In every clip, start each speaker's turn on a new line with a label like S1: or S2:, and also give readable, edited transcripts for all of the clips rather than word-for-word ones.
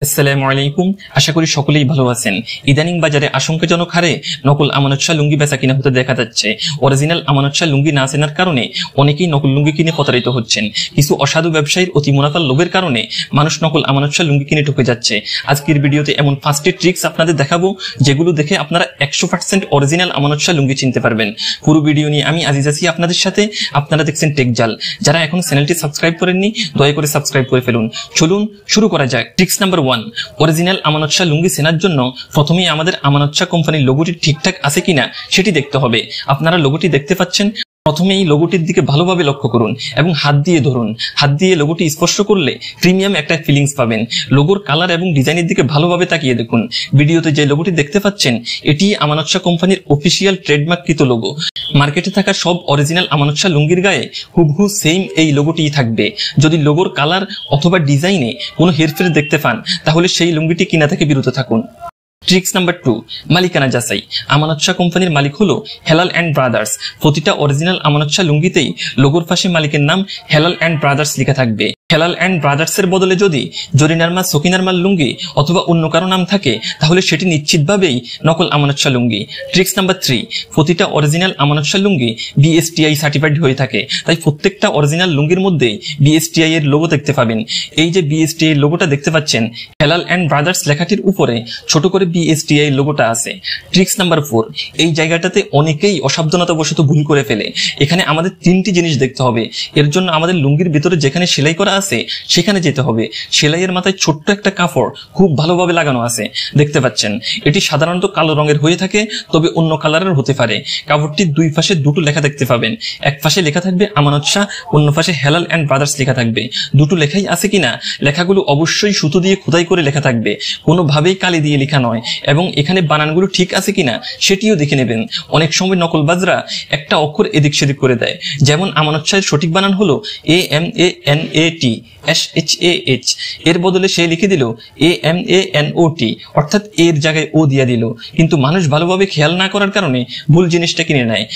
S1: আসসালামু আলাইকুম। আশা করি সকলেই ভালো আছেন। ইদানিং বাজারে আশঙ্কাজনক হারে নকল আমানত শাহ লুঙ্গি বেচা কিনা হতে দেখা যাচ্ছে। অরিজিনাল আমানত শাহ লুঙ্গি না চেনার কারণে অনেকেই নকল লুঙ্গি কিনে প্রতারিত হচ্ছেন। কিছু অসাধু ব্যবসায়ীর অতি মুনাফার লোভের কারণে মানুষ নকল আমানত শাহ লুঙ্গি কিনে ঠকে যাচ্ছে। আজকের ভিডিওতে এমন 5টি ট্রিক্স আপনাদের দেখাবো যেগুলো দেখে আপনারা 100% অরিজিনাল আমানত শাহ লুঙ্গি চিনতে পারবেন। পুরো ভিডিও নিয়ে আমি আজিজ আছি আপনাদের সাথে। আপনারা দেখছেন টেকজাল। যারা এখন চ্যানেলটি সাবস্ক্রাইব করেননি দয়া করে সাবস্ক্রাইব করে ফেলুন। চলুন শুরু করা যাক। ট্রিক্স নাম্বার 1, অরিজিনাল আমানত শাহ লুঙ্গি চেনার জন্য প্রথমেই আমাদের আমানত শাহ কোম্পানির লোগোটি ঠিকঠাক আছে কিনা সেটি দেখতে হবে। আপনারা লোগোটি দেখতে পাচ্ছেন। প্রথমেই লোগোটির দিকে ভালোভাবে লক্ষ্য করুন এবং হাত দিয়ে ধরুন। হাত দিয়ে লোগোটি স্পর্শ করলে প্রিমিয়াম একটা ফিলিংস পাবেন। লোগোর কালার এবং ডিজাইনের দিকে ভালোভাবে তাকিয়ে দেখুন। ভিডিওতে যে লোগোটি দেখতে পাচ্ছেন এটি আমানত শাহ কোম্পানির অফিসিয়াল ট্রেডমার্ককৃত লোগো। মার্কেটে থাকা সব অরিজিনাল আমানত শাহ লুঙ্গির গায়ে হুবহু সেম এই লোগোটিই থাকবে। যদি লোগোর কালার অথবা ডিজাইনে কোনো হেরফের দেখতে পান তাহলে সেই লুঙ্গিটি কিনা থেকে বিরত থাকুন। ট্রিক্স নাম্বার 2, মালিকানা যাচাই। আমানত শাহ কোম্পানির মালিক হলো হেলাল অ্যান্ড ব্রাদার্স। প্রতিটা অরিজিনাল আমানত শাহ লুঙ্গিতেই লোগোর পাশে মালিকের নাম হেলাল অ্যান্ড ব্রাদার্স লেখা থাকবে। হেলাল অ্যান্ড ব্রাদার্সের বদলে যদি জরিনার মাল, সকিনার মাল লুঙ্গি অথবা অন্য কারো নাম থাকে তাহলে সেটি নিশ্চিতভাবেই নকল আমানত শাহ লুঙ্গি। ট্রিক্স নাম্বার 3, প্রতিটা অরিজিনাল আমানত শাহ লুঙ্গি BSTI সার্টিফাইড হয়ে থাকে। তাই প্রত্যেকটা অরিজিনাল লুঙ্গির মধ্যেই BSTI এর লোগো দেখতে পাবেন। এই যে BSTI এর লোগোটা দেখতে পাচ্ছেন, হেলাল অ্যান্ড ব্রাদার্স লেখাটির উপরে ছোট করে BSTI এর লোগোটা আছে। ট্রিক্স নাম্বার 4, এই জায়গাটাতে অনেকেই অসাবধানতাবশত ভুল করে ফেলে। এখানে আমাদের 3টি জিনিস দেখতে হবে। এর জন্য আমাদের লুঙ্গির ভিতরে যেখানে সেলাই করা আছে সেখানে যেতে হবে। সেলাইয়ের মাথায় ছোট্ট একটা কাপড় খুব ভালোভাবে লাগানো আছে, দেখতে পাচ্ছেন। এটি সাধারণত কালো রঙের হয়ে থাকে, তবে অন্য কালারের হতে পারে। কাপড়টির দুই পাশে দুটো লেখা দেখতে পাবেন। এক পাশে লেখা থাকবে আমানত শাহ, অন্য পাশে হেলাল অ্যান্ড ব্রাদার্স লেখা থাকবে। দুটো লেখাই আছে কিনা, লেখাগুলো অবশ্যই সুতো দিয়ে খোদাই করে লেখা থাকবে, কোনোভাবেই কালি দিয়ে লেখা নয়। এবং এখানে বানানগুলো ঠিক আছে কিনা সেটিও দেখে নেবেন। অনেক সময় নকলবাজরা একটা অক্ষর এদিক সেদিক করে দেয়। যেমন আমানত শাহের সঠিক বানান হলো AMANAT SHAH, এর বদলে সে লিখে দিল AMANOT, অর্থাৎ এর জায়গায় ও দিয়া দিল। কিন্তু মানুষ ভালোভাবে খেয়াল না করার কারণে ভুল জিনিসটা কিনে নেয়।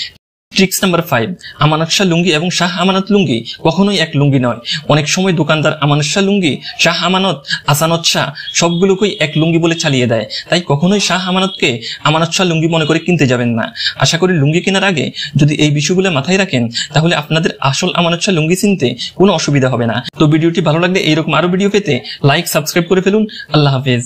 S1: ট্রিক্স নাম্বার 5, আমানত শাহ লুঙ্গি এবং শাহ আমানত লুঙ্গি কখনোই এক লুঙ্গি নয়। অনেক সময় দোকানদার আমানত শাহ লুঙ্গি, শাহ আমানত, আসানত শাহ সবগুলোকেই এক লুঙ্গি বলে চালিয়ে দেয়। তাই কখনোই শাহ আমানতকে আমানত শাহ লুঙ্গি মনে করে কিনতে যাবেন না। আশা করি লুঙ্গি কেনার আগে যদি এই বিষয়গুলো মাথায় রাখেন তাহলে আপনাদের আসল আমানত শাহ লুঙ্গি চিনতে কোনো অসুবিধা হবে না। তো ভিডিওটি ভালো লাগলে এইরকম আরো ভিডিও পেতে লাইক, সাবস্ক্রাইব করে ফেলুন। আল্লাহ হাফেজ।